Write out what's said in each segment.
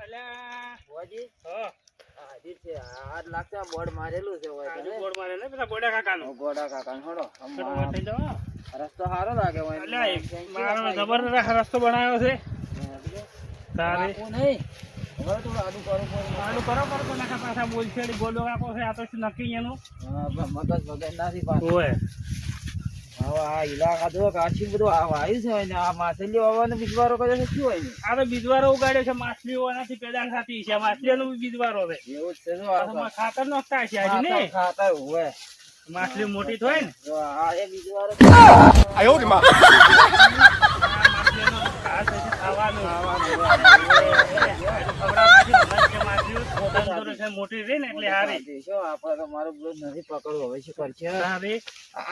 અલ્યા ભુવાજી હા હાજી છે આજ લાગશે આ બોર્ડ મારેલું છે હોય આજુ બોર્ડ મારે ને પેલા ગોડા કાકાનો ગોડા કાકા હડો થોડો થઈ જાવ રસ્તો સારો લાગે હોય અલ્યા મારો જબરદસ્ત રસ્તો બનાવ્યો છે તારે નહીં હવે થોડું આડું કરવું પડે આનું કરો તો નાખા પાછા બોલછેડી ગોડો કાકો છે આ તો શું નક્કી એનું મગજ વગર નથી પાછું ઓય હવે આ ઇલાકા જો કાશી બધું આવ્યું છે હોય ને આ માછલીઓ આવવાનો બીજવારો કરે છે શું હોય ને આ તો બીજવારો ઉગાડ્યો છે માછલીઓ એનાથી પેદાશ થતી છે માછલીઓનો બી બીજવારો છે એવું જ છે જો આમાં ખાતર નાખતા છે આજે ને ખાતર હોય માછલી મોટી થાય ને જો આ એ બીજવારો આયો રે માં માછલીનો ઘાસ છે ખાવાનું મોટી રહી ને એટલે હારી શું આપડે તો મારું બ્લોગ નથી પકડવું હવે શું કરશે હારી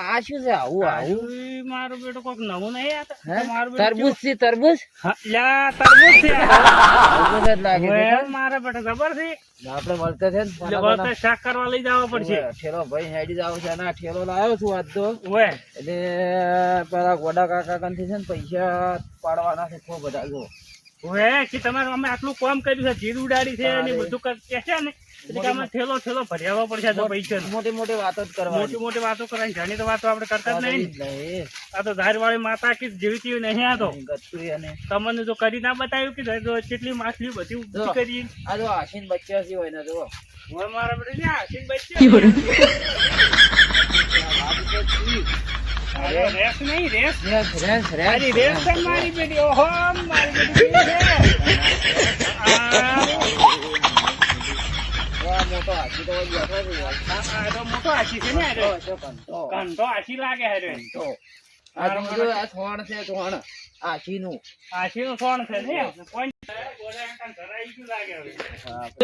આ શું છે આવું આવું મારો બેટો કોક નવું નહીં આ મારું તરબૂચ છે તરબૂચ લ્યા તરબૂચ છે તરબૂચ જ લાગે છે મારા બેટા જબર છે આપણે મળતે છે ને વળતે શાક કરવા લઈ જવા પડશે ઠેલો ભાઈ હેડી જાવ છે ના ઠેલો લાવ્યો છું આજ તો ઓય એટલે પેલા ગોડા કાકા કંથી છે ને પૈસા પાડવાના છે ખૂબ બધા જો ઓય કે તમારે અમે આટલું કામ કર્યું છે જીર ઉડાડી છે ને બધું કે છે ને એટલે આમાં ઠેલો ભર્યાવા પડશે તો પૈસા મોટી મોટી વાતો જ કરવાની મોટી વાતો કરવાની જાણી તો વાતો આપણે કરતા જ નહીં નહીં આ તો ધાર વાળી માતા કે જેવી નહીં આ તો ગત્તુઈ અને તમને જો કરી ના બતાવ્યું કે કેટલી માછલી બધી ઊભી કરી આ જો આશીન બચ્ચા છે હોય ને જો હવે મારા બેટા ને આશીન બચ્ચા રેસ નહીં રેસ રેસ અરે રેસ છે મારી બેટી ઓહો મારી બેટી મોટો હાથી તો બેઠો છે આ તો મોટો આશી છે ને આ કંટો આશી લાગે હે રે તો આ જો આ થોણ છે થોણ આશીનું આશીનું સોણ છે ને કોઈ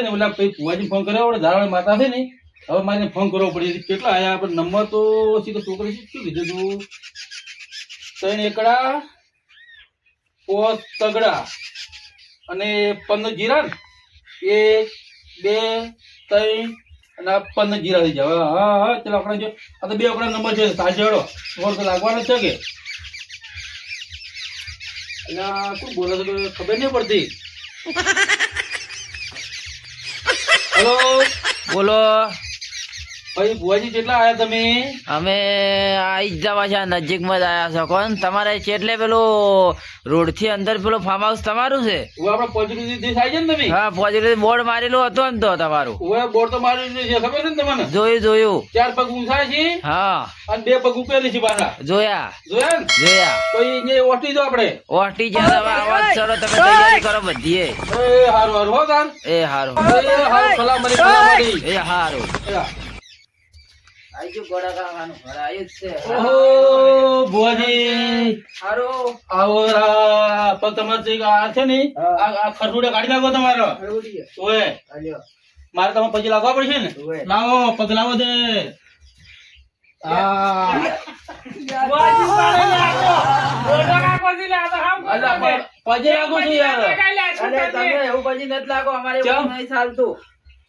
ઓલા ફુવાજી ફોન કર્યો આપણે ધારાવાળી માતા છે ને હવે મારે ફોન કરવો પડે કેટલા આયા આપણે નંબર તો સીધો છોકરી શું કીધું તું 3 એકડા 5 તગડા અને 15 જીરા ને 1 2 3 અને 15 જીરા થઈ જાય હા હા ચાલો આપણે જો આ તો 2 એકડા નંબર છે સાજેડો ફોન તો લાગવાનો છે કે અલ્યા શું બોલે છે ખબર નહીં પડતી હેલો બોલો ભાઈ ભુવાજી કેટલા આયા તમે અમે આઈ જવા છે નજીકમાં જ આયા છો કોણ તમારે એટલે પેલું રોડ થી અંદર પેલું ફાર્મ હાઉસ તમારું છે હું આપણે પોઝિટિવ દેશ આવી છે ને તમે હા પોઝિટિવ બોર્ડ મારેલું હતું ને તો તમારું ઓએ બોર્ડ તો મારી છે ખબર છે ને તમને જોયું 4 પગ ઊંચા છે હા અને 2 પગ ઉપેલી છે પાછા જોયા જોયા ને તો અહીંયા ઓટી દો આપણે ઓટી છે હવે આવાજ ચલો તમે તૈયારી કરો બધી એ હારું હારું હો તાર એ હારું સલામતી એ હારું એલા આઈજો ગોડા કાકાનું ઘર આયુ જ છે ઓહો ભુવાજી હારું આવો રા પગ તમારે આ છે ને આ ખરડુડે કાઢી નાખો તમારો ઓએ આલ્યો મારે તમે પછી લાગવા પડશે ને ઓએ લાવો પગ લાવો દે આ વાજી પાડે લાગો ગોડા કાકો થી લાગો હામ અલા પછી લાગો છું યાર અલે તમે એવું પછી નથી લાગો અમારે એવું નહીં ચાલતું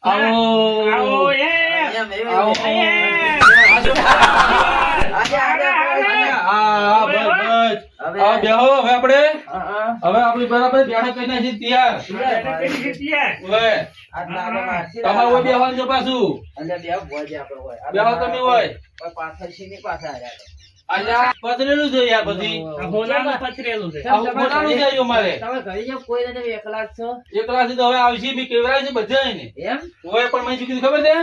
આવો આવો એ એમ એમ આવો આ બેહો હવે આપણે હવે આપણી બરાબર બેઠક કરીને છે તૈયાર ઓએ તમારે ઓય બેહવાનું છે પાછું બેહો તમે ઓય અલ્યા પથરેલું છે યાર બધી હોલામાં પથરેલું છે આવું બોલાનું છે યો મારે એકલા છો એકલા થી તો હવે આવશે બી કેવરાય છે બધે ને એમ ઓય પણ મને શું કીધું ખબર છે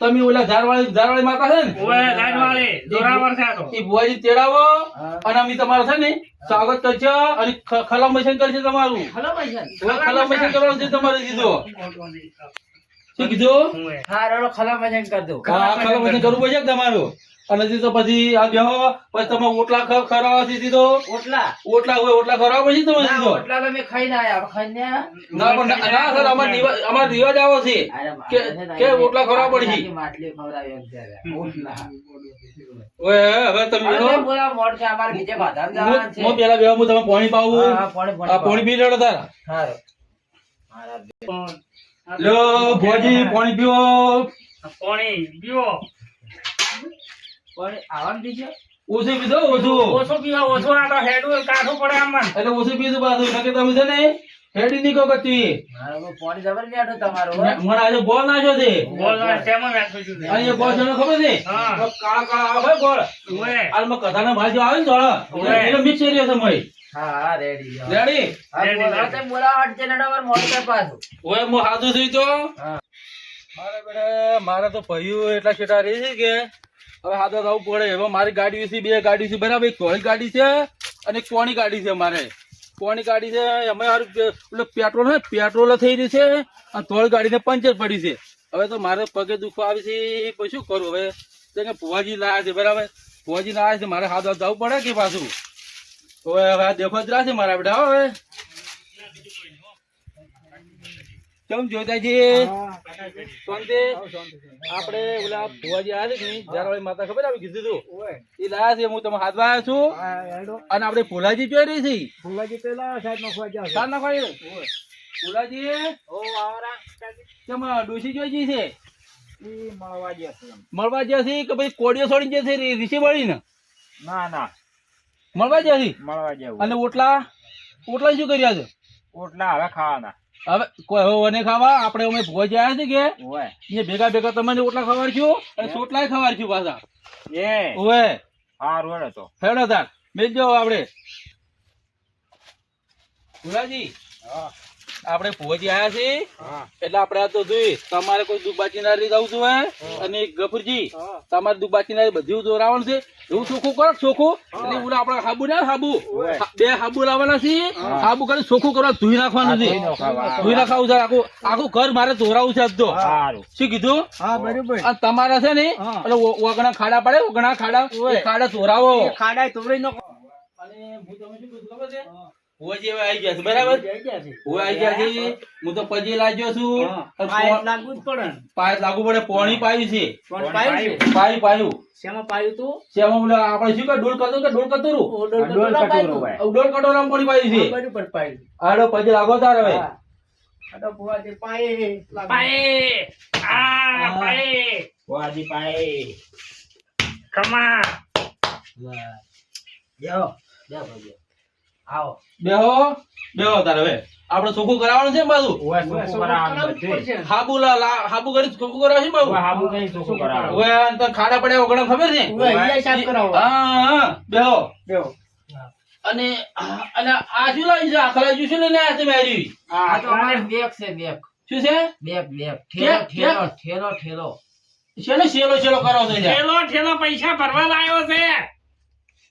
તમે ઓલા ધારવાળી માતા છે ને ઓય લાડવાળી જોરાવર છે આ તો ઈ ભુવાજી તેડાવો અને અમે તમારું છે ને સ્વાગત કરજો અને ખલામ મશીન કરશે તમારું હલો ભાઈ ખલામ મશીન કરવાનું છે તમારે દીધો શું કીધું હા રડો ખલા મજાક કર દો હા ખલામ મશીન કરવું પડશે તમારું અને દીધો પછી આ બેહો પછી તમે ઓટલા ખરાવા દીધો ઓટલા ઓટલા ખરાવા પછી તમે દીધો ઓટલા તો મેં ખાઈને આયા ખાઈને ના પણ ના સર અમાર રિવાજ આવો છે કે ઓટલા ખરાવા પડશે માટલી ખવડાવી એમ છે ઓટલા ઓય હવે તમે અરે બોલા મોડ છે અમાર નીચે બાધામ જવાનું છે હું પેલા બેહો હું તમે પાણી પાવું હા પાણી આ પાણી પી લેડો તારા હારો મારા લો ભોજી પાણી પીવો પાણી પીવો પાણી આવવાનું દીજો ઓછું પીધો ઓછું ઓછો પીવા ઓછો આ તો હેડું કાઠું પડે આમાં એટલે ઓછું પીધું પાછું નકે તમે છે ને હેડી નીકળો ગતી મારો કોઈ પાણી જબર બેઠો તમારો હો. મને આજે ગોળ નાખ્યો છે બોલ શેમાં નાખ્યું છું તે? અહીંયા ગોળ છે ખબર છે હા. તો કાળા કાળા આવે ગોળ ઓય. આલમાં કથાના ભાઈ જો આવે ને થોડા ઓય. એનો મિક્સ એરિયા છે મય હા હા રેડી જાઓ. રેડી હા બોલાવો તે બોલાવો હટ છે નડવા મોડું થાય પાછું. ઓય મો હાથું થઈ તો હા. મારે બેટા મારે તો ભયું એટલા છેટા રહી છે કે હવે હાથે જવું પડે હવે મારી ગાડી વિશે બે ગાડી છે બરાબર એક ધોળી ગાડી છે અને એક કોણી ગાડી છે મારે કોણી ગાડી છે અમે હારું પેટ્રોલ ને પેટ્રોલ થઈ રહ્યું છે અને ધોળી ગાડીને પંચર પડી છે હવે તો મારે પગે દુખવા આવી છે પછી શું કરું હવે તો કે ભુવાજી લાયા છે બરાબર ભુવાજી લાયા છે મારે હાથ જવું પડે કે પાછું હવે હવે આ દેખો જ રાખે મારા બેટા હવે કેમ જોતાજી શાંતિ આપણે ઓલા ભુવાજી આવ્યા છે ને જારવાળી માતા ખબર આવી કીધું તું એ લાયા છે હું તમે હાથમાં આવ્યા છું અને આપણે ભોલાજી જોઈ રહી છે સાર નાખવા ભોલાજી કેમ ડોસી જોઈ છે મળવા જ્યાં છે કે પછી કોડીઓ છોડી જે છે રીસી વળી ને ના ના મળવા જ્યાં છે મળવા જેવું અને ઓટલા ઓટલા શું કર્યા છે ઓટલા હવે ખાવાના હવે કોઈ હવે મને ખાવા આપણે અમે ભુવાજી આવ્યા છે કે ઓય એ ભેગા ભેગા તમને ઓટલા ખવાડશું અને સોટલાય ખવાડશું પાછા એ ઓવે હારું હેડો તો હેડો તાર મેલજો આપણે ભુલાજી આપણે ભુવાજી આવ્યા છીએ એટલે આપણે આ તો જોઈ તમારે કોઈ દુબાચી ના રહી જવું જોઈએ અને ગફુરજી તમારે દુબાચી ના બધું જોરાવાનું છે એવું ચોખ્ખું કરો ચોખ્ખું એટલે ઓલા આપણે હાબુ ના હાબુ બે હાબુ લાવવાના છે હાબુ કરી ચોખ્ખું કરવા ધોઈ નાખવાનું છે ધોઈ નાખવું છે આખું આખું ઘર મારે ધોરાવું છે આજ તો શું કીધું અને તમારા છે ને એટલે ઓગણા ખાડા પડે ઓગણા ખાડા એ ખાડા ધોરાવો ખાડા તોડી નો અને હું તમને શું કીધું ખબર છે ભુવાજી હવે આવી ગયા છે બરાબર હવે આવી ગયા છે હું તો પજે લાગ્યો છું લાગવું જ પડે પાય લાગુ પડે પોણી પાયું છે પણ પાયું છે પાયું શેમાં પાયું તું શેમાં બોલે આપણે શું કે ડોલ કરતો કે ડોલ કતરું ડોલ કટોરામ પોણી પાયું છે બરાબર પાયું આડો પજે લાગો તાર હવે અડો ભુવાજી પાયે પાયે આ પાયે વાજી પાએ કમા જાઓ જાઓ ભાઈ આવો બેહો બેહો તાર હવે આપણે ચોખ્ખું કરાવવાનું છે ને બાજુ ઓય સુકુ કરાવવાનું બધું હાબુ હાબુ કરી ચોખ્ખું કરાવ છે બાબુ ઓય હાબુ કઈ સુકુ કરાવવાનું ઓય અને તને ખાડા પડ્યા ઓગણા ખબર છે અહીંયા સાફ કરાવો હા બેહો બેહો અને અને આ શું લાવી છે આખલા શું લઈને આવ્યા છે મેરી આ તો અમારે બેક છે બેક શું છે બેક બેક ઠેલો ઠેલો ઠેલો ઠેલો શેનો શેલો શેલો કરો છો યાર? ઠેલો ઠેલો પૈસા ભરવા લાવ્યો છે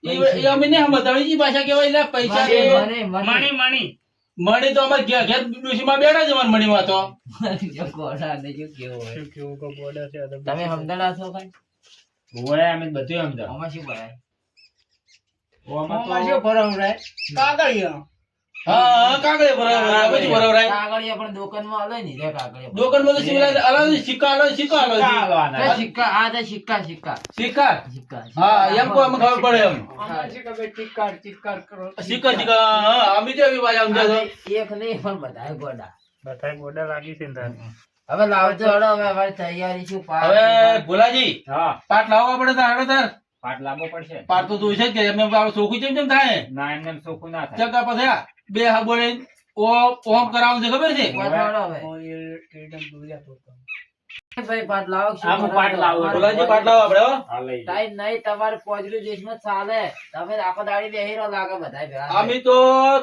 એ અમે ને સમજણી ભાષા કહેવાય એટલે પૈસા મને રે. મને મણી મણી મણી તો અમારે ઘેર ઘેર ડોશીમાં બેઠા છે અમારી મણીમાં તો જો ગોળા ને જો કેવો હોય શું કેવું કો બોલે છે તમે સમજણા છો કઈ ઓય અમે બધું સમજાવ આમાં શું ભરાય ઓમાં શું ભરાવરાય કાગળિયા હા કાગળે બરાબર પછી બરાબર આય. કાગળિયા પણ દુકાનમાં આલે ને રે કાગળિયા દુકાન માં તો સિવાય અલગ સિક્કા અલગ સિક્કા અલગ તો સિક્કા આ તો સિક્કા સિક્કા સિક્કા સિક્કા હા એમ કો અમે ખબર પડે એમ અમારે શું ખબર ચિક્કાર ચિક્કાર કરો સિક્કા સિક્કા હા અમે તો એવી ભાષા સમજાતો એક નહીં પણ બધાય ગોડા બધાય ગોડા લાગી છે ને હવે લાવજો હડો હવે અમારી તૈયારી શું હવે ભોલાજી હા પાટ લાવવા પડે તાર હાડો તાર પાટ લાવવો પડશે પાટ તો જોઈશે જ કે એમને આપણે ચોખ્ખું કેમ કેમ થાય ના એમને ચોખ્ખું ના ચક્કા પછી આ બે હા બોલે ઓમ કરાવવાનું છે ખબર છે વાળો હવે ભાઈ પાટ લાવો શું આમ પાટ લાવો. અમારે ભોલાજી પાટ લાવો આપણે હો. હા લઈ ટાઈમ નહીં તમારે પોજરી દેશમાં ચાલે તમે આખો દાડી બેહીરો લાગે બધાય ભેગા અમે તો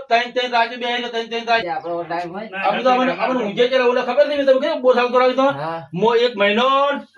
ત્રણ ત્રણ રાજુ બે ત્રણ ત્રણ રાજુ આપણો ટાઈમ હોય અમે તો અમને ઊંઝે ચડે ઓલા ખબર નહીં તમે કેમ બોસાલ કરાવી તો હા મો 1 મહિનો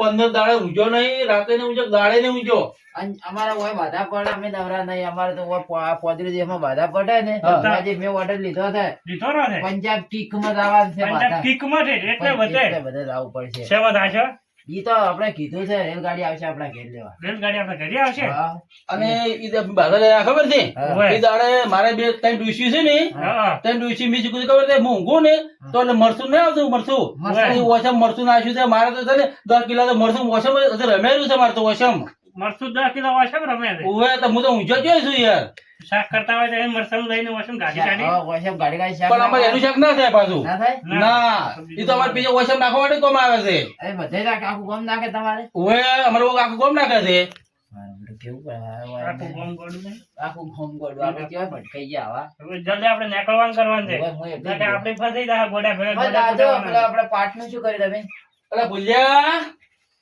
15 દાડે ઊંઝો નહીં રાતે ને ઊંઝો દાડે ને ઊંઝો અને અમારે ઓય બાધા પડે અમે નવરા નહીં અમારે તો ઓય પોજરી દેશમાં બાધા પડે ને હા. આજે મેં ઓર્ડર લીધો છે લીધો ને પંજાબ કિક માં જવાનું છે બાધા કિક માં છે એટલે વધે એટલે બધે જવું પડશે સેવા થાશે ઈ તો આપણે કીધું છે રેલગાડી આવશે આપણા ઘેર લેવા રેલગાડી આપણે ઘરે આવશે હા અને ઈ બાધા લે ખબર છે હા. ઈ દાડે મારે બે ત્રણ ડુસી છે ને હા ત્રણ ડુસી બીજું કુછ ખબર છે હું ઊંઘું ને તો એટલે મરસું નહીં આવતું મરસું મરચું. ઈ ઓછમ મરસું નાખ્યું છે મારે તો છે ને 10 કિલો તો મરસું ઓછમ રમેલું છે મારે તો ઓછમ મરસું 10 કિલો વાસમ રમે છે ઉવે તો હું તો ઊંઝો જોઈ છું યાર શાક કરતા હોય તો એ મરસમ લઈને વાસમ ગાડી કાઢી હા, ઓછમ ગાડી ગાડી શાક પણ અમારે એનું શાક ના થાય પાછું ના થાય ના ઈ તો અમારે બીજો ઓછમ નાખવા માટે કોમ આવે છે એ બધે નાખે આખું ગામ નાખે તમારે ઉવે અમારે આખું કોમ નાખે છે કેવું પડે આખું ગામ ગોળું નહીં. આખું ઘઉં ગોળું આપણે કેવાય ભટકાઈ ગયા આવા. હવે જલ્દી આપણે નીકળવાનું કરવાનું છે. હવે હું એકલી નહીંતર આપણે ફસાઈ જાય ગોડા ભેગા બસ ગોડા દાદો, ફસાવાના. પેલા આપણે પાટનું શું કર્યું તમે? અલા ભૂલ્યા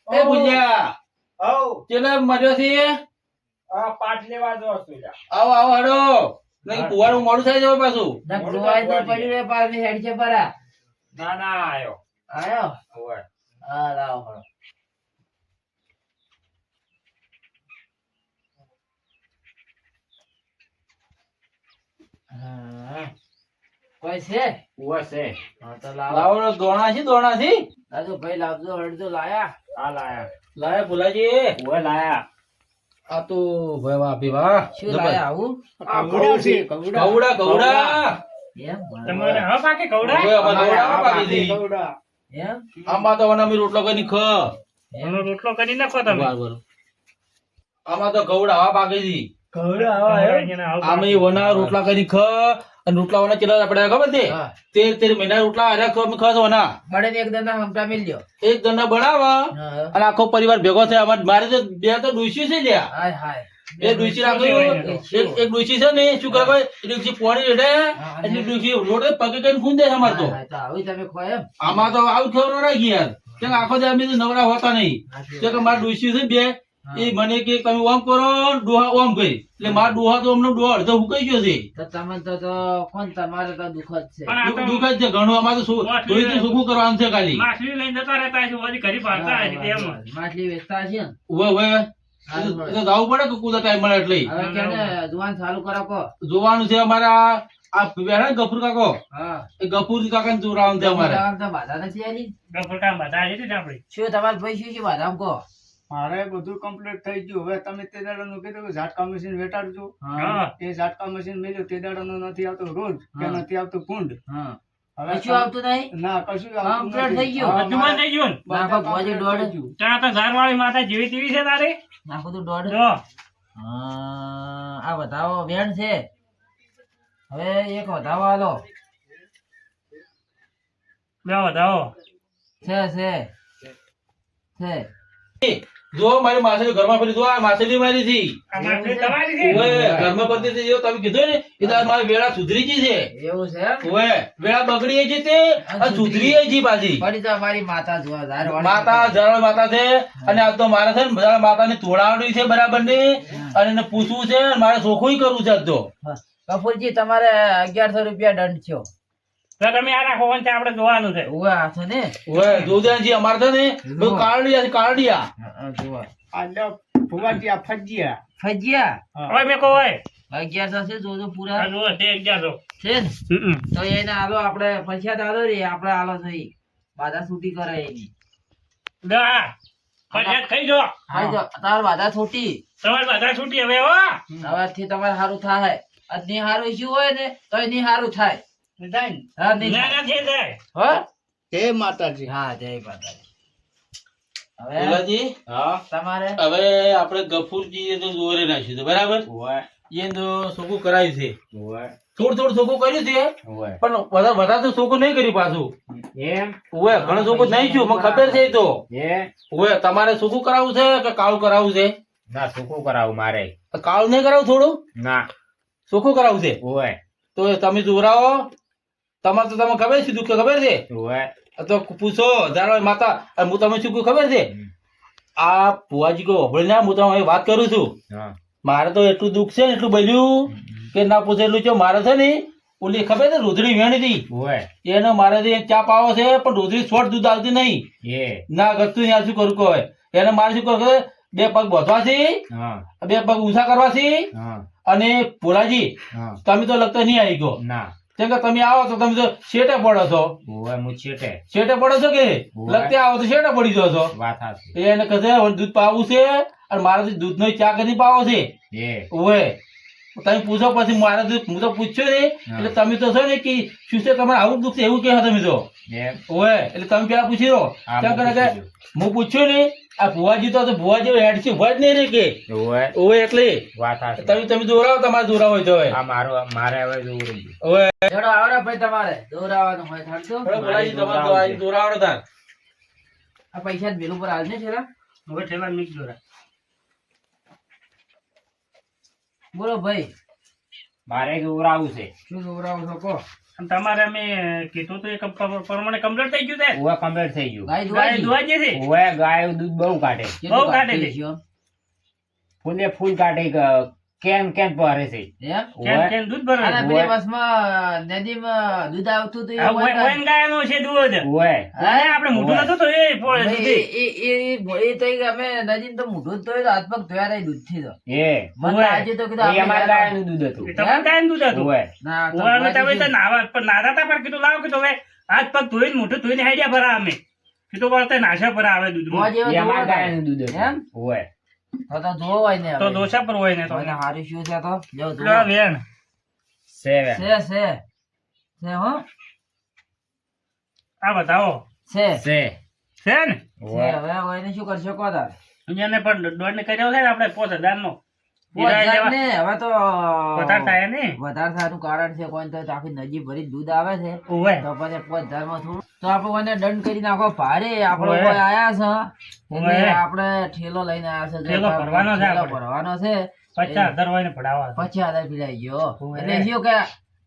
એ ભૂલ્યા ચેલા મર્યો છે આવો આવો હડો નહીં પુવાનું મોડું થાય છે હવે પાછું ના જોવાય તો પડ્યું રે પાછી હેડ છે પરા. આયો? હા, લાવો હળો. હા. કોઈ છે? હા, તો લાવો. લાવો દોણા છે દોણા છે દાદુ ભાઈ લાવજો, હળજો લાયા. લાયા ભુલાજી આ તો ભાઈ વાહ ભી વાહ શું લાયા આવું? કવડા કવડા એમ? તમારે હા પાકે કવડા? હવે અમારે કવડા આ પાકી દી. એમ? આમાં તો વનામી રોટલો કરી ખ એનો રોટલો કરી નાખો તમે. બરાબર આમાં તો કવડા આ પાકી દી અહીંયા આવું આમે વના રોટલા કરી ખ અને રોટલા વના ચેલા આપણે ખબર છે હા. 13 મહિના રોટલા આર્યા ખસ વના મળે ને એક દંડા હમટા મિલ લ્યો. એક જણા બનાવા હા. અને આખો પરિવાર ભેગો થાય મારે તો બે તો ડુસી છે લ્યા હાય હાય. એ ડુસી રાખ્યું એક ડુસી છે ને શું કરે ભાઈ એ ડુસી પોણી રેડે એટલે ડુસી રોડે પગે કઈ ખૂંદે છે અમાર તો હાય, હાય. તો આવી તમે ખો એમ? આમાં તો આવું ખબર રહી યાર કેમ આખો દે અમે તો નવરા હોતા નહીં કે મારા ડુસી છે બે એ મને કે તમે ઓમ કરો ડોહા ઓમ કરી એટલે મારા ડોહા તો અમને ડોહા અડધો હુકાઈ ગયો છે તો તમે તો કોણ તમારે તો દુઃખ જ છે. પણ આ તો દુઃખ જ છે ઘણું અમારે તો જોઈ તો સુખું કરવાનું છે ખાલી માછલી લઈને જતા રહેતા હશે, બધી ઘરે પાડતા હશે તેમ. માછલી વેચતા હશે ને? ઉવે ઉવે એ તો જવું પડે કે કુદા ટાઈમ મળે એટલે હવે કેને જુવાન ચાલુ કરો કો. જોવાનું છે અમારા આ બેઠા ને ગફુર કાકો હા. એ ગફુર કાકા ને જોવાનું છે અમારે તમારે તો બાધા નથી આલી? ગફુર કામ બધા હશે ને આપણે. શું તમારે ભાઈ શું છે બાધામ કો? મારે બધું કમ્પ્લીટ થઈ ગયું. હવે તમે તે દાડાનું કીધું કે ઝાટકા મશીન વેટાડજો. હા. એ ઝાટકા મશીન મેલ્યું તે દાડાનું નથી આવતું રોજ કે હા. નથી આવતું કુંડ. હા. હવે કશું આવતું નહીં? ના કશું આવતું Complete નથી. થઈ ગયું? હા, બધું બંધ થઈ ગયું ને? બધા નાખો ભુવાજી complete દોઢ. થઈ ગયું. ત્યાં તો ઝારવાળી માતા જેવી તેવી છે તારે. નાખું તું દોઢ. જો હા, આ વધાવો વેણ છે. હવે એક વધાવો આલો. બે વધાવો. છે. જો મારી માછલી ઘરમાં ફરી જો આ માછલી મારી હતી આ માછલી તમારી છે? ઓવે ઘરમાં ફરતી હતી જો તમે કીધું ને એ તો મારી વેળા સુધરી ગઈ છે એવું છે એમ? ઓવે વેળા બગડી ગઈ છે તે અને સુધરી ગઈ છે પાછી ફરી તો અમારી માતા જોવા ધારવાળી માતા જળ માતા છે અને આ તો મારે છે ને બધા માતાને તોડાવડી છે બરાબર ની અને એને પૂછવું છે અને મારે ચોખ્ખું કરવું છે આજ તો હા. કપૂરજી તમારે 1100 રૂપિયા દંડ થયો. તો તમે આ રાખો વંચ આપણે જોવાનું છે. ઉવે હાથો ને? ઓવે જોધાજી અમારે છે ને બધું કારડિયા છે કારડિયા હા, જોવા. આ લ્યો, ફુવાજી આ ફજ્યા. ફજ્યા હવે મેં કહો હોય 1100 છે જોજો આ પૂરા જુઓ તે 1100. છે ને? તો એને આલો આપણે પૈસા તો આલો રે આપણે આલો થઈ બાધા છૂટી કરે એની. લે આ ફરિયાદ ખાઈ જો. હા જો તાર બાધા છૂટી. તમારે બધા છૂટી હવે હો. હવેથી તમારે સારું થાય. આજની સારું શું હોય ને તો એની સારું થાય. થાય ને? હા નહીં ના થાય. ના થઈ જાય. હો? જય માતાજી. હા જય માતાજી. હવે ભોલાજી તમારે હવે આપણે ગફુરજી એ તો દોરે નાખ્યું છે બરાબર એ તો ચોખ્ખું કરાયું છે થોડું થોડું ચોખ્ખું કર્યું છે પણ વધારે તો ચોખ્ખું નહીં કર્યું પાછું ઓવે ઘણું ચોખ્ખું નહીં થયું મને ખબર છે એ તો ઓવે તમારે ચોખ્ખું કરાવવું છે કે કાળું કરાવવું છે ના સુકું કરાવું મારે કાળું નહીં કરાવું થોડું ના ચોખ્ખું કરાવવું છે ઓય તો તમે દોરાવો તમારે તો તમને ખબર છે દુઃખ ખબર છે ઓય તો પૂછો જાણો માતા અને હું તમે શું કહું ખબર છે આ ભુવાજી કો હોભળી ના હું તમને વાત કરું છું હા મારે તો એટલું દુઃખ છે ને એટલું બન્યું કે ના પૂછે એટલું છે મારે છે ને ઓલી ખબર છે રોધડી વેણી હતી ઓય એને મારે ચા પાવો છે પણ રોધડી શોર્ટ દૂધ આવતી નહીં એ ના ગતું નહીં શું કરું કહે એને મારે શું કરું ખબર? બે પગ બોધવા છે હા બે પગ ઊંચા કરવા છે હા અને ભોલાજી હા તમે તો લગતા નહીં આવી ગયો ના કેમ કે તમે આવો તો તમે તો શેટે પડો છો ઓય હું છેટે શેટે પડો છો કે લગતે આવો તો શેટે પડી જાઓ છો વાત હાચી એને કહે દૂધ પાવું છે અને મારે દૂધ નો ચા કરી પાવો છે એ ઓવે તમે પૂછો પછી મારે હું તો પૂછ્યો ને એટલે તમે તો છો ને કે શું છે તમારે આવું દુઃખ છે એવું કહો તમે તો એમ ઓવે એટલે તમે પેલા પૂછી લો હા, કેમ હું કરે કે પૂછી હું પૂછ્યું ને આ ભુવાજી તો ભુવાજી હેડ છે ભજ નહીં રે કે ઓય ઓવે એટલે વાત હાચી તમે દોરાવો તમારે દોરાવો હોય તો હવે આ મારે હવે જોવું રહ્યું ઓવે ચડો આવડે ભાઈ તમારે દોરાવાનું હોય થાળજો. ભુવાજી તમારે દોરાવડો તાર આ પૈસા જ બિલ ઉપર હાલ ને છેલ્લા હવે ઠેલા મિક્સ જોરા. બોલો ભાઈ, મારે દોરાવું છે. શું દોરાવો છો કહો? અને તમારે અમે કીધું તો એ પ્રમાણે કમ્પ્લીટ થઈ ગયું છે. ઓવે કમ્પ્લીટ થઈ ગયું. ગાય ગાય દોવાઈ ગઈ? દોવા જે છે ઓવે ગાય દૂધ બહુ કાઢે. કેટલું બહુ કાઢે કાઢે છે. છે? ફૂલે ફૂલ કાઢે કેન ભરે છે. એમ? કેમ ઓવે કેમ દૂધ ભરે અને છે. પેલી બસમાં નદીમાં દૂધ આવતું હતું આ એવું હોય ને? વૈન ગાયનું છે દૂધ. ઓવે અને આપણે મોઢું નતું તો એ ફોડે ભાઈ, દૂધ. એ તો અમે નદીમાં તો મોઢું જ ધોયું તો હાથ પગ ધોયા રહી દૂધથી તો. એ મને ઓવે. આજે તો કીધું એ અમારા આપણે ગાયનું દૂધ હતું. એ તમારે ગાયનું દૂધ હતું. ઓવે ના, તો ઓવે, અમે તમે ભુવાજી તો નાવા પણ નાતા હતા પણ કીધું લાવો કીધું હવે હાથ પગ ધોઈને મોઢું ધોઈને હાઈડિયા ભરા અમે કીધું વળતે નાશા ભરા આવે દૂધમાં. ભુવાજી હવે એ અમારા જોવો ગાયનું દૂધ એમ? હતું. ઓવે તો જોવો હોય ને તો હવે. દોષા પર હોય ને તો કોઈને હારું શું છે તો જો પેલો આ જોવો. વેણ. સેવે છે હો, આ બતાવો છે છે છે ને છે. હવે કોઈને શું કરશો કહો તારે? એને પણ દોડ ને કર્યો છે ને આપણે 5000 નો વધારે ને, હવે તો વધારે થાય ને. વધારે થવાનું કારણ છે કોઈ તો આખી નજીક ભરી દૂધ આવે છે ઓવે. તો પછી 5000 માં થોડું તો આપણે કોઈને દંડ કરી નાખો ભારે. આપણે ઓવે. કોઈ આયા છે એટલે ઓવે. આપણે ઠેલો લઈને આયા છે. ઠેલો ભરવાનો છે ઠેલો આપણે. ભરવાનો છે. 50,000 હોય ને ભરાવા. 50,000 પીલાઈ ગયો ઓવે. એટલે શું કે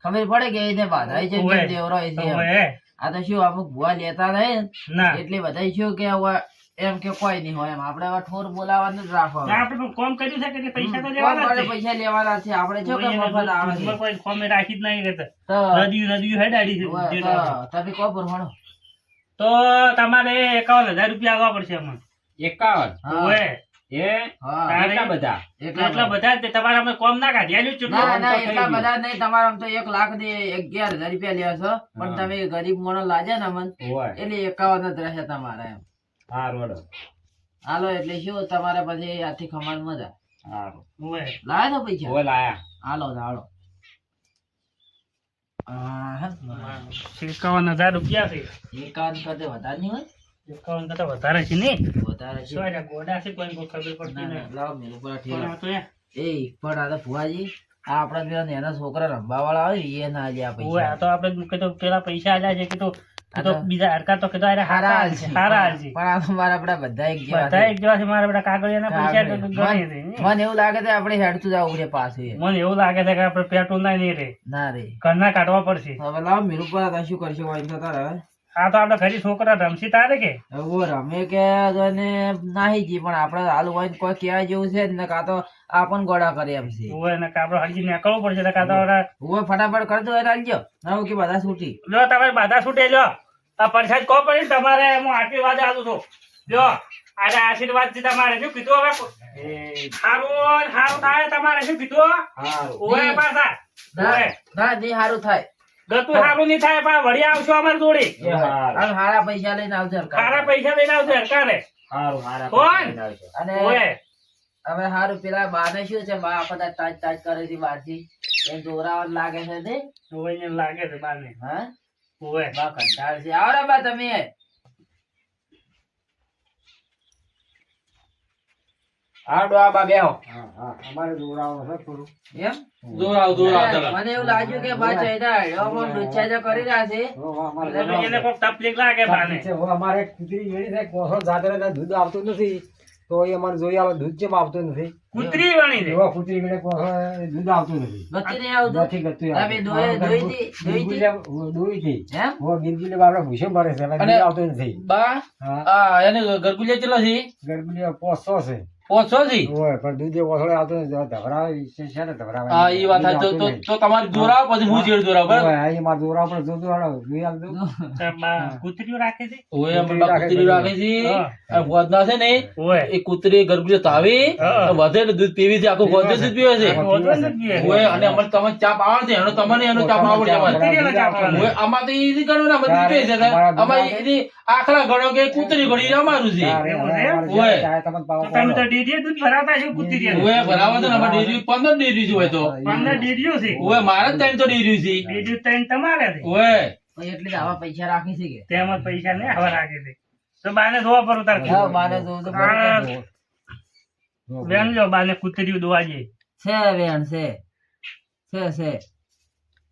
ખબર પડે કે એને બાધાઈ છે ઓવે. કેમ દેવરાય છે એમ. ઓવે. આ તો શું અમુક ભૂવા લેતા નહીં ના એટલે બધા શું કે હવે એમ કે કોઈ નહીં હોય એમ આપણે હવે ઠોર બોલાવાનું જ રાખો. ના, આપણે પણ કોમ કર્યું છે કે પૈસા તો કોણ લેવાના જ કોને છે. પૈસા લેવાના છે આપણે જો કે કોઈ એને મફત આવે છે. દૂધમાં કોઈ કોમે રાખી જ નહીં કરતા. તો નદીયું હેડાડી છે ઓવે, જે તો રાખે. તમે કહો ભરવાનો. તો તમારે 51,000 રૂપિયા આવવા પડશે અમને. 51. હા. ઓવે. એ હા. એટલા બધા. એટલા બધા જ તે તમારે અમે કોમ ના કાઢી આલ્યું જ ના ચૂંટણી. ના તો થઈ એટલા ગયું. બધા નહીં. તમારે આમ તો 1,11,000 રૂપિયા લ્યો છો પણ હા. તમે ગરીબ મોણો લાગે ને અમન ઓવે એટલે 51 જ રહેશે તમારે એમ. હારું હેડો. હાલો એટલે શું તમારે પછી આથી ખમાન મજા હારું. ઓવે. લાવે તો પૈસા ઓવે લાયા. હાલો તો હાલો. 51,000 રૂપિયા છે. 51 કરતા વધારે નહીં હોય? 51 કરતા વધારે છે ને. વધારે છે. શું આ ગોડા છે કોઈ ખબર પડતી ના, ના, નહીં. લાવો મેલું પર પણ ઠેલો. આ તો એ પણ આ તો ફુવાજી આ આપણા પેલા નાના છોકરા રમવા વાળા હોય એ ના આજે આ ઓવે, પૈસા આ તો આપણે કીધું પેલા પૈસા આલ્યા છે કીધું આ તો તો બીજા હરકા તો કીધું અરે હારા હારા હાલ છે છે. હારા હાલ છે. પણ આ તો મારા આપડા બધા એક જેવા બધા છે. એક જેવા છે મારા બધા કાગળિયાના પૈસા તો ગણે છે. મને એવું લાગે છે આપણે હેડતું જવું છે પાછું એ. મને એવું લાગે છે કે આપણે પેટ્રોલ ના નહીં રે ના રે ઘરના કાઢવા પડશે. હવે લાવો મેલું પર હતા શું કરશો હોય તો તારે હવે આ તો આપણે ઘરે છોકરા રમશી તારે કે હવે રમે કે જોને નાહી જી પણ આપણે હાલ હોય ને કોઈ કહેવા જેવું છે જ ને કાં તો આપણ ગોળા કરે એમ છે. ઓવે ને કે આપણે હજી નીકળવું પડશે ને કાં તો હવે હવે ફટાફટ કરજો એ રાખજો હવે કે બધા છૂટી. લો તમે બાધા છૂટે લો આ પરસાદ કહો પડી ને તમારે હું આશીર્વાદ આલું છું. લો આજે આશીર્વાદ થી તમારે શું કીધું હવે સારું સારું થાય તમારે શું કીધું ઓવે પાછા ના ઓવે ના નહીં સારું થાય. ગતું સારું નહીં થાય પણ વળી આવશો અમારી જોડે. એ હારું. હવે સારા પૈસા લઈને આવજો સારા પૈસા લઈને આવશે સરકારે. હારું, હારા કોણ? પૈસા લઈને આવજો. અને ઓવે હવે સારું પેલા બાને શું છે બા બધા તાજ તાજ કરે છે બહારથી એ જોરાવટ લાગે છે તે ઓવે એને લાગે છે બાને. હા ઓવે બા કંટાળ છે. આવો રે બા તમે હાડો આ બા બેહો. એમ દોરાવ ચાલો. મને એવું લાગ્યું કે બા ચૈડા હળિયોમાં ડૂચા કરી રહ્યા છે એટલે એને કોક તકલીફ લાગે બાને. અમારે કૂતરી વેણી છે કોસો જાતે દૂધ આવતું નથી તો એ મને જોઈ આવે દૂધ કેમ આવતું નથી કૂતરી વણી છે. એવા કૂતરી વેણે કોસો દૂધ આવતું નથી ગતિ નહીં આવતું નથી ગતું તમે દોઈ હતી એમ ગિરગુલે આપણે ભૂસે ભરે છે એટલે દૂધ આવતું નથી બા હા આ એને ગરગુલિયા કેટલા છે ગરગુલે 500 છે 500 છે. હોય પણ દૂધ એ ઓછળે આવતું નથી ધબરાવે છે ને ધબરાવે હા એ વાત સાચી. તો તમારી દોરાવ પછી હું જેડ દોરાવ બરાબર. અહીં મારે દોરા પર દૂધ વાળો જોઈ આવતું કૂતરીઓ રાખે છે. ઓય અમે બા કૂતરી રાખે છે. હા. આ ગોદના છે ને ઓવે એ કૂતરી ગરગુલિયા તાવી હા. વધે ને દૂધ પીવી છે આખું ગોદે દૂધ પીવે છે. વધુ નથી પીવે. ઓય અને અમારે તમે ચા પાવા છે એનો તમને એનો ચા પાવા પડે અમારે. કૂતરીઓનો ચા પાવાનો. ઓય આમાં તો ઈ ગણો ને બધું પીવે છે કે અમારે ઈ આખલા ગણો કે કૂતરી ગણી અમારું છે. તો તમે તો ડેરીએ દૂધ ભરાવતા છો કૂતરીઓ. ઓય બરાબર છે ને અમારે ડેરી 15 ડેરી છે હોય તો 15 ડેરીઓ છે. ઓય મારે જ ત્રણ તો ડેરી છે. ડેરીઓ ત્રણ તમારે છે. ઓય એટલે જ આવા પૈસા રાખી છે કે તેમાં પૈસા ને આવા રાખે છે. તો બાને જોવા પર ઉતાર હા, બાને જોવું તો બરાબર છે. બેન જો બાને કૂતરીઓ દોવા જઈએ. છે વેણ છે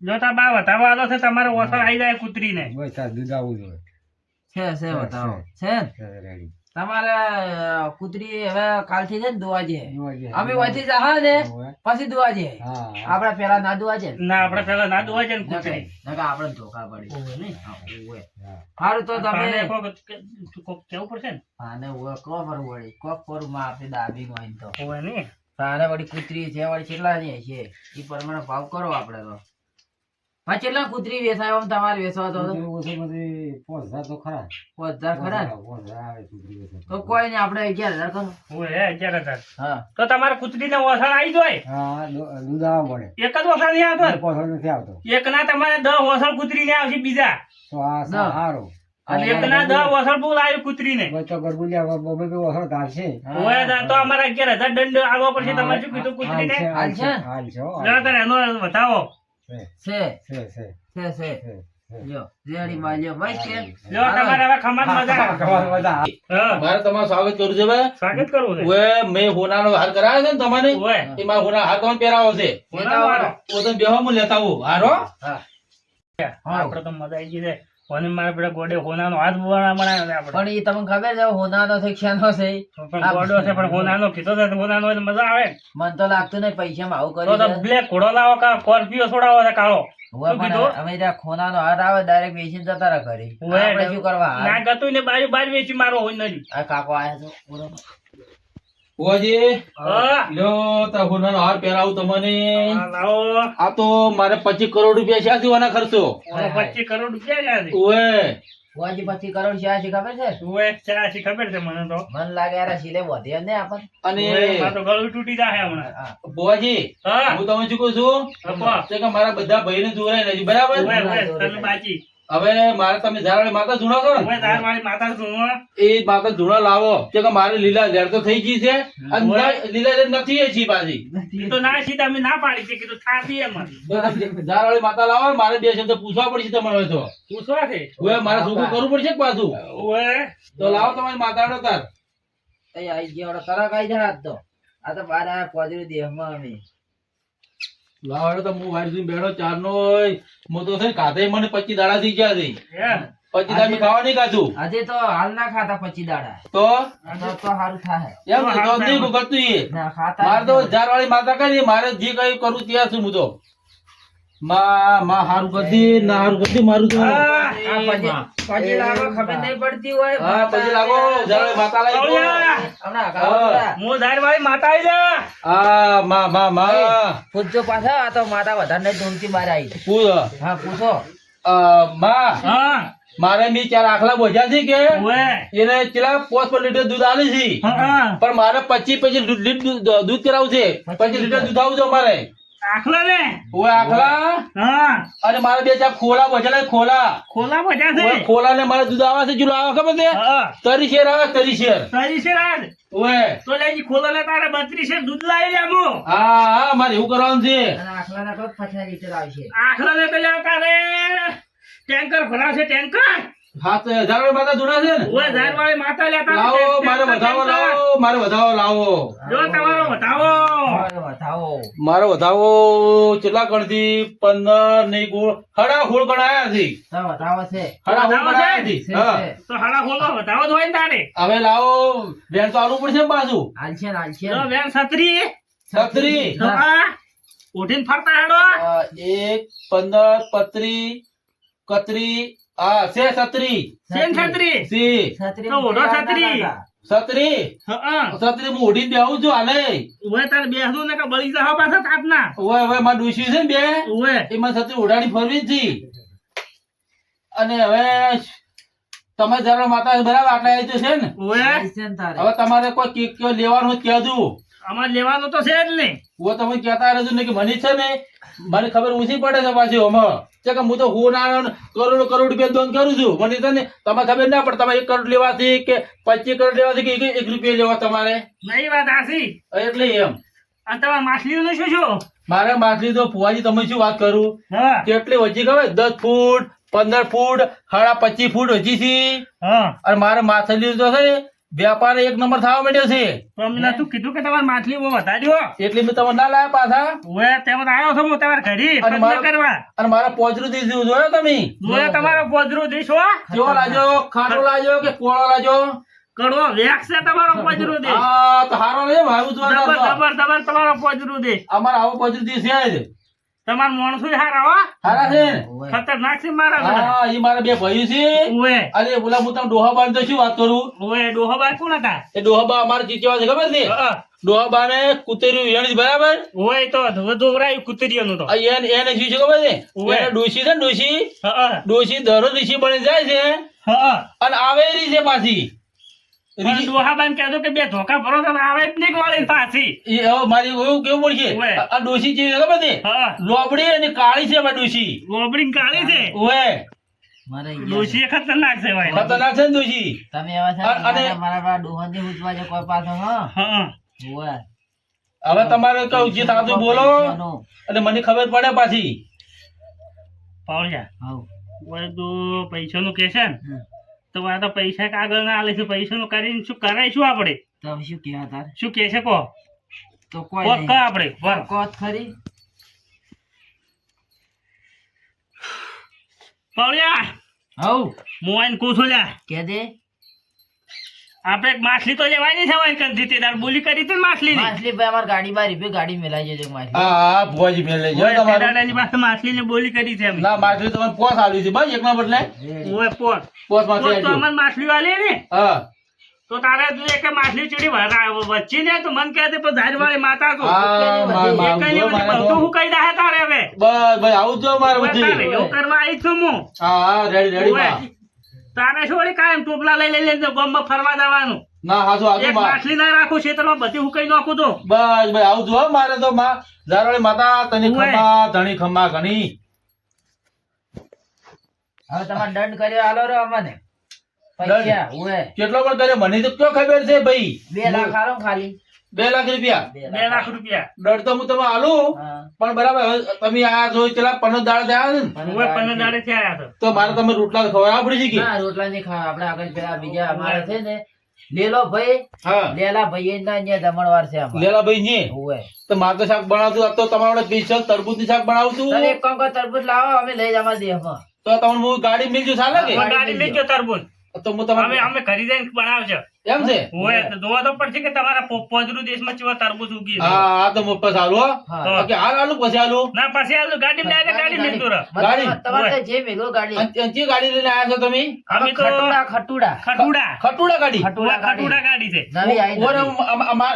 જો તા બા વધારવા આલો છે તમારે ઓસર આવી જાય કૂતરીને. દૂધ આવવું જોઈએ છે બતાવો છે ને? રેડી તમારે કૂતરી હવે કાલથી છે ને દોવા છે જોવા જઈએ. અમે વહીથી જા ને હોવે. પછી દોવા છે હા આપડે પેલા ના દોવા છે ના આપણે પેલા ના દોવાય છે ને કૂતરી. આપડે ધોકા પડી ઓવે નહીં. હા, ઓવે. હા. સારું તો આને તમે કોક કેવું પડશે ને. આને ઓવે કો પર વળી કોક પર માં આપણે દાબી હોય તો ઓવે નહીં. તારે વળી કૂતરી છે વળી કેટલા ની છે એ પ્રમાણે ભાવ કરો આપડે તો હા કેટલા કૂતરી વેચાય આમ તમારે વેચવા તો કૂતરી ઓછામાંથી 5,000 તો ખરા. 5,000 ખરા ને? 5,000 આવે કૂતરી વેચે. તો કોઈ નહીં આપણે 11,000 કરો ઓવે 11,000. હા તો તમારે કૂતરીને ઓસણ આવી જાય. હા દૂધ આવવા મળે. એક જ ઓસણ નહીં આવતો ને? પોસણ નથી આવતો. એક ના તમારે 10 ઓસણ કૂતરીને આવશે બીજા. તો આ ના. સારું. અને એક ના 10 ઓસણ બહુ લાવ્યું કૂતરીને. બચ્ચો ગરબુલિયા બબે ઓસણ કાઢશે. ઓવે તો અમારે 11,000 દંડ આવવો પડશે. તમારે શું કીધું કૂતરીને? હાલ છે, હાલ છે? હાલ છે, હો, હાલ જરા તારે એનો વધાવો. છે, છે છે, છે, છે છે છે. લ્યો રેડી બાલ્યો ભાઈ કે જો તમારે હવે ખમાત મજા. તમારે બધા હા, મારે તમારું સ્વાગત કરું છે ભાઈ. સ્વાગત કરવું છે. ઓએ મેં હોનાનો હાર કરાવ્યો છે ને તમારે ઓવે. એ મારા હોના હાર તમને પહેરાવો છે હોનાવાળો. ઓ તો બેહો હું લેતા આવું હારો. આપણે તો મજા આવી ગઈ છે. અને મારા પેલા ગોડે હોનાનો હાથ બનાવ્યો છે આપણે. પણ એ તમને ખબર છે હોનાનો છે ક્ષાનો છે પણ ગોડો છે પણ હોનાનો કીધો છે તો હોનાનો હોય તો મજા આવે. મન તો લાગતું નહીં પૈસામાં આવું તો કરી બ્લેક ઘોડો લાવો કા સ્કોર્પિયો છોડાવો છે કાળો. હોય શું પણ કીધું? અમે ત્યાં ખોનાનો હાર આવે ડાયરેક્ટ વેચીને જતા રહે ઘરે ઓવે, આપણે શું કરવા હાર? ના ગતું ને બાજુ બાજુ વેચી મારો હોય નથી. આ કાકો આયા છો બરોબર. ઓજી હા, લ્યો તા હોનાનો હાર પહેરાવું તમને. હા, લાવો. આ તો મારે 25 કરોડ રૂપિયા છે આના ખર્ચો. ઓલો 25 કરોડ રૂપિયા ગયા છે. ઓએ હોજી 25 કરોડ છે આ શી ખબર છે ઓવે, ચાસી ખબર છે મને તો. મન લાગે યાર સિલે વધે ને આપણ અને ઓવે, મારું તો ગળું તૂટી જાય હમણાં. હા બુવાજી હા, હું તમને શું કહું છું આપો. તે કે મારા બધા ભાઈને જોરાય નથી બરાબર. ઓવે, ઓવે, તને બાજી. હવે મારે તમે ઝાડવાળી માતા ધૂણા છો ને ઓવે, તારવાળી માતા છું હું. એ માતા ધૂણા લાવો તે કે મારે લીલા ઝેર તો થઈ ગઈ છે અને લીલા ઝેર નથી એ છી પાછી. ઈ તો ના સીધા અમે ના પાડી છે કીધું થાતી એમ. ઝાડવાળી માતા લાવો ને મારે બે શબ્દ પૂછવા પડશે તમારે તો. પૂછવા છે. હવે મારે શું કરવું પડશે કે પાછું ઓવે, તો લાવો તમારી માતાડો તાર. એ આઈ ગયા ઓલા તરક આઈ જા આજ તો આ તો બાર આયા પોજરી દેહમાં અમે લાવો હેડો તો હું વાડી જોઈને બેઠો ચારનો હું તો છે ને કાધે મને 25 દાડા થઈ ગયા છે. એમ. 25 દાડા મેં ખાવા નહીં ખાધું આજે તો હાલ ના ખાતા 25 દાડા તો તો સારું થાય એમ તો નહીં કરતું એ. ના ખાતા મારે તો ઝાડવાળી માતા કરી મારે જે કઈ કરું ત્યાં છું હું તો માં હારું કરતી ના હારું કરતી મારું તો હા, આ પછી લાગો ખબર નહીં પડતી હોય હા પછી લાગો ઝાડવાળી માતા લાવી દો. ઓયા, હમણાં ખાવા હું ધારવાળી માતા આઈ જા. હા માં પૂછજો પાછા આ તો માતા વધારે ધૂમથી બહાર આવી પૂછ હા પૂછો માં હા, મારે મી 4 આખલા બોધ્યા છે કે ઓવે. એને કેટલા 5 લીટર દૂધ આલે છે હા, પણ મારે 25 લીટર દૂધ કરાવું છે 25 લીટર દૂધ આવું છે મારે આખલા ને. ઓય આખલા હા, અને મારે 2 ખોલા બચેલા ખોલા ખોલા બધા છે. ઓય ખોલા ને મારે દૂધ આવે છે જુલો આવે ખબર છે હા, 30 શેર આવે 30 શેર તારી છે રાજ. ઓય તો લેજી ખોલા ને તારે 32 છે દૂધ લાવી લે હું. હા મારે એવું કરવાનું છે અને આખલા ના કહો 50 લીટર આવશે આખલા ને પેલા તારે ટેન્કર ભરાવશે ટેન્કર. હા તો હજારો માતા જુના છે ને ઓવે, ધારવાળી માતા લેતા લાવો મારે વધાવો લાવો મારે વધાવો લાવો જો તમારો વધાવો. બતાવો મારો વધાવો કેટલા ગણતી 15 નહીં ગોળ હડા હોળ ગણાયા છે તો બતાવો છે હડા હોળ વધાવો ગણાયા છે? છે હા તો હાડા ખોલો વધાવો જ હોય ને તારે. હવે લાવો વેણ તો આલવું પડશે ને પાછું હાલશે ને હાલશે જો વેણ છત્રી. છત્રી હા, ઉઠીને ફરતા હેડો. 1 15 35 કતરી આ છે છત્રી શેન છત્રી. સી છત્રી તો ઓઢો છત્રી. છત્રી હા, છત્રી હું ઉડીને બેહું છું હાલે ઓવે તારે બેસવું ને કે બળી જાવ પાછા તાપના. ઓય ઓય માં ડૂસી છે ને બે ઓવે, એમાં છત્રી ઉડાડી ફરવી જ છી અને હવે તમે જરા માતા બરાબર આટલા આવી તો છે ને ઓવે, હાલશે ને તારે હવે તમારે કોઈ કેક લેવાનું હોય તો કહેજો અમારે લેવાનું તો છે જ ને. હું તમે કહેતા રહેજો ને કે મને છે ને મને ખબર ઓછી પડે છે પાછી આમાં છે કે હું તો કરોડ રૂપિયા દોન કરું છું મને છે ને તમને ખબર ના પડે તમારે 1 કરોડ લેવાથી કે 25 કરોડ લેવાથી કે 1 રૂપિયા લેવા તમારે નહીં વાત હાસી. એટલે એમ અને તમારે માછલીનું શું શું? મારે માછલી તો ફુવાજી તમે શું વાત કરું હા, કેટલી વચ્ચી ખબર 10 ફૂટ 15 ફૂટ 25 ફૂટ વચ્ચી છે હા. અને મારે માછલી તો છે ને વ્યાપાર 1 નંબર થવા માંડ્યો છે તો અમને તું કીધું કે તમારે માછલી બહુ વધાર્યો. એટલે મેં તમે ના લાયા પાછા ઓવે, તેમાં તો આવ્યો છો હું તમારે ઘરે અને ફજલ મારો- કરવા. અને મારા પોચરું દીધું જોયો તમે જોયો તમારો પોદરું દીશ હો. કેવો લાજો ખાટો લાજો કે પોળો લાજો કડવો વેક્સ છે તમારો પોજરું દે આ તો હારો રે ભાઈ તો દબર તમારો પોજરું દે અમાર આવો પદ્ધતિ છે જ તમાર માણસો હારા હો હારા છે ને? ખતરનાક છે મારા ઘરે. હા ઈ મારા બે ભાઈ છે ઓવે અરે બોલા હું તમને ડોહાબા તો શું વાત કરું ઓવે ડોહોબા કોણ હતા એ ડોહાબા અમારે ચીચવા છે ખબર છે હા. ડોહાબા ને કુતર્યું વેણી બરાબર ઓવે તો ધોવરાયું કુતરીઓનું તો આ એને શું છે ખબર છે ઓવે. એને ડોશી છે ને ડોશી હા ડોશી દરરોજ ઋષિ બની જાય છે હા અને આવે રી છે પાછી પણ ડોહાબાને કહેજો કે બે ધોકા ભરો તો આવે જ નહીં વાળી પાછી ઈ હવે મારી એવું કેવું પડશે ઓવે. આ ડોશી છે ખબર છે હા લોબડી અને કાળી છે અમારી ડોશી ગોબડી કાળી છે ઓવે મારે યાર. ડોશી એ ખતરનાક છે ભાઈ ખતરનાક છે ને ડોશી તમે એવા છો ને, અને- મારા બા ડોહાથી ઉઠવા છે કોઈ પાછો હા હા ઓવે. હવે તમારે કહું જે થાતું બોલો અને મને ખબર પડે પાછી પાવળિયા હઉ. ઓય તો પૈસાનું કે છે ને હમ. તો આ તો પૈસા કાગળ ના આલે છે પૈસાનું કરીને શું કરાઈશું આપણે તો હવે શું કહેવા તાર શું કે છે કહો તો કોઈ કોક નહીં. કા આપણે બર કોત ખરી પાવળિયા હઉ મોવાઈન કૂછો લ્યા કે દે આપણે એક માછલી તો લેવાની છે વાઈન કંથી તે તાર બોલી કરી હતી ને માછલીની માછલી ભાઈ અમારી ગાડી બારી પે ગાડી મેલાઈ જજો માછલી હા ભુવાજી મેં લઈ જાઓ ઓય તમારું પેડાડાની પાસે માછલીને બોલી કરી છે અમે ના માછલી તમારે પોસ આવી છે ભાઈ એકના બદલે ઓય પોર પોસ માછલી તો આવી અમને માછલી વાલી ને હા તો તારે તું એક માછલી ચીડી વચ્ચી ને તો મન કહે પણ ધારી વાળી માતા તો હા એક કઈ મારું બધું હું કહી દે તારે હવે બસ ભાઈ આવું જો મારે ઓય તારે બધી એવું કરવા આવી છું હું હા હા રેડી રેડી ઓય. માં તારે શું વળી કાયમ ટોપલા લઈ લઈને ગોમમાં ફરવા જવાનું ના હાચું હાચું એક માં માછલી ના રાખું ક્ષેત્રમાં બધી હું કઈ નાખું તો બસ ભાઈ આવું જો મારે તો માં ઝારવાળી માતા તને ઓય. ખમા ધણી ખમા ઘણી હવે તમારે દંડ કર્યો આલો રો અમને પૈસા ઓએ કેટલો પણ કરે મને તો ક્યાં ખબર છે ભાઈ 2 લાખ આલો ને ખાલી 2 લાખ રૂપિયા 2 લાખ રૂપિયા દળ તો હું તમે આલું હા પણ બરાબર હવે તમે આ જો પેલા 15 દાડા થયા છે ને ઓય 15 દાડે થી આયા તો તો મારે તમે રોટલા ખવડાવવા પડી છે કે ના રોટલા નહીં ખાવા આપણે આગળ પેલા બીજા અમારે છે ને લેલો ભાઈ હા લેલા ભાઈ ના અહીંયા જમણવાર છે અમારે લેલાભાઈ ને ઓએ તો મારે તો શાક બનાવતું આ તો તમારે સ્પેશિયલ તરબૂચ ની શાક બનાવતું તમે એક કામ કરો તરબૂચ લાવો અમે લઈ જવા દેહમાં તો તમને હું ગાડી મિલજો ચાલે કે ઓય ગાડી મેં જો તરબૂચ તો હું અમે તમારે અમે ઘરી જઈને બનાવજો એમ છે ઓય તો જોવા તો પડશે કે તમારા પોજરું દેશમાં ચેવા તરબૂચ ઉગી છે. હા હા તો હું પછી આલું હો. હા બાકી હાલ આલું પછી આલું ના પછી આ ગાડી ડાયરેક્ટ ગાડી મેલતું રહે ગાડી? તમારે તો જે મેલો ગાડી અને જે ગાડી લઈને આયા છો તમે અમે તો ખટુડા ખટુડા ખટુડા ખટુડા ગાડી ખટુડા ખટુડા ગાડી છે નવી આઈ ઓરે નવી.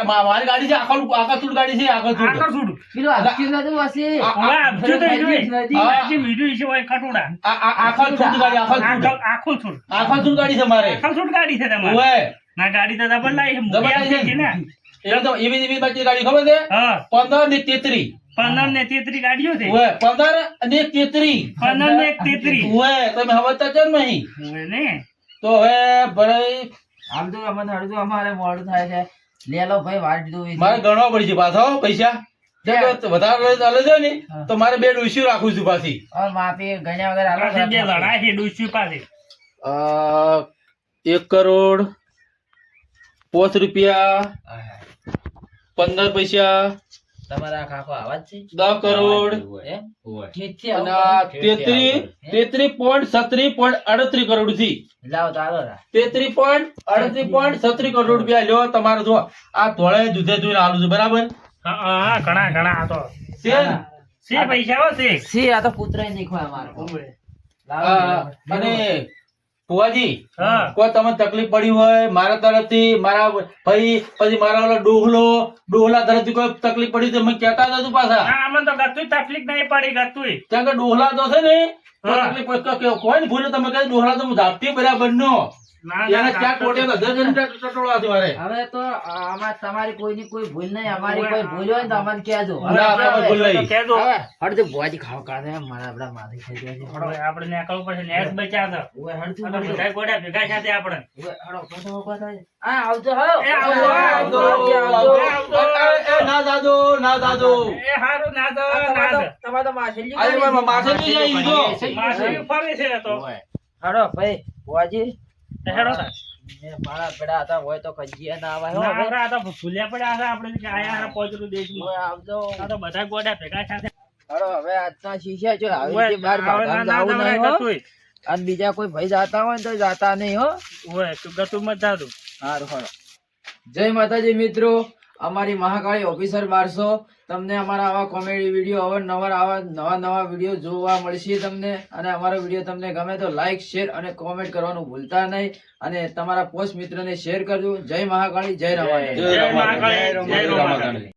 મારી ગાડી છે આકલસુડ ગાડી છે આકલસુડ આગળ છોડું પેલું આખી નતું હશે ઓય આપજો તો ઈડું હા. જે મીડું છે ઓય ખટુડા આકલસુડ ગાડી આકલસુડ આખું છોડ આકલસુડ ગાડી છે મારે આખું છોડ ગાડી છે તમારે ઓય ના ગાડી તો ડબલ લાવી છે ડબલ લાવી છે. છે ને એવી તો એવી બાકી ગાડી ખબર છે હા 15 ને 33 15 ને 33 ગાડીઓ છે ઓય 15 અને 33 15 ને 33 ઓય તમે સમજતા કેમ નહીં ઓય ને તો હવે ભાઈ આમ તો અમને અડધું અમારે મોડું થાય છે લેલો ભાઈ વાટ દીધું મારે ગણવા પડશે પાછા હો પૈસા કેમ કે વધારે ચાલે છે ને તો મારે બે ડોશીઓ રાખું છું પાછી માપી ગણ્યા વગર આલો પાસે બે લડાઈ છે ડોસી પાસે 1 કરોડ 5 રૂપિયા 15 પૈસા તમારા કાકો આવાજ છે 10 કરોડ એમ? ઠીક છે અને આ 33.37.38 કરોડ થી લાવો તારો રા 33.38.37 કરોડ રૂપિયા લ્યો તમારે જો આ ધોળે દૂધે જોઈને આલું છું બરાબર હા ઘણા ઘણા આ તો છે ને? છે પૈસા હો છે સી આ તો પુત્ર નીકળ્યો અમારો આ, અને ફુવાજી હા કોઈ તમને તકલીફ પડી હોય મારા તરફથી મારા ભાઈ પછી મારા ઓલા ડોહલા તરફથી કોઈ તકલીફ પડી તો મને કહેતા જ હતું પાછા ના અમને તો ગતુંય તકલીફ નહીં પડી ગતુંય કારણ કે ડોહલા તો છે ને તો હા. તકલીફ કોઈ ને ભૂલે તમે કહે ડોહલા તો હું ઝાપટી બરાબર નો ના એને ક્યાં ટોટે ટટોળા છે મારે હવે તો આમાં તમારી કોઈની કોઈ ભૂલ નહીં અમારી કોઈ ભૂલ હોય ને તો અમને કહેજો ના, આપણે ભૂલ નહીં. તો કહેજો. હવે હળદું ભુવાજી ખાવ કાઢે મારા આપડા માથે થઈ ગયા છે હવે આપણે નીકળવું પડશે નેસ બચ્યા તો ઓય હળદું અને હળદું. બધા ગોડા ભેગા સાથે આપણે ઓય હળો કોતો ઉભા થાય. આ આવજો હળો એ આવજો, આવજો, આવજો, આવજો. એ, ના દાદો ના દાદો એ હારું ના તો ના તો. તમારે તો માછલી અરે મારા માથેથી જાય ઈ જો. માછલી ફરે છે તો હળો ભાઈ ભુવાજી એ હેડો તાર. મારા પેડા હતા હોય તો કજીયા ના આવે હો ના, હવે. આ તો ભૂલ્યા પડ્યા છે આપણે કે આયા હારા પોચરું દેશમાં. ઓય આવજો આ તો બધા ગોડા ભેગા સાથે હળો હવે આજના શીશા જો આવી ઓય, રીતે બહાર આવે ના, ભાગવા ના, જાવું ના, નહીં હો ગતુંય. અને બીજા કોઈ ભાઈ જાતા હોય ને તો જાતા નહીં હો ઓય, તું ગતું મત જા તું. સારું સારું. જય માતાજી મિત્રો, અમારી મહાકાળી ઓફિસર 1200 તમને અમારા આવા કોમેડી વિડીયો અવારનવાર આવા નવા વિડીયો જોવા મળશે તમને. અને અમારો વિડીયો તમને ગમે તો લાઈક શેર અને કોમેન્ટ કરવાનું ભૂલતા નહીં. અને તમારા પોસ્ટ મિત્રને શેર કરજો. જય મહાકાળી, જય રામાયણ. જય મહાકાળી, જય રામાયણ.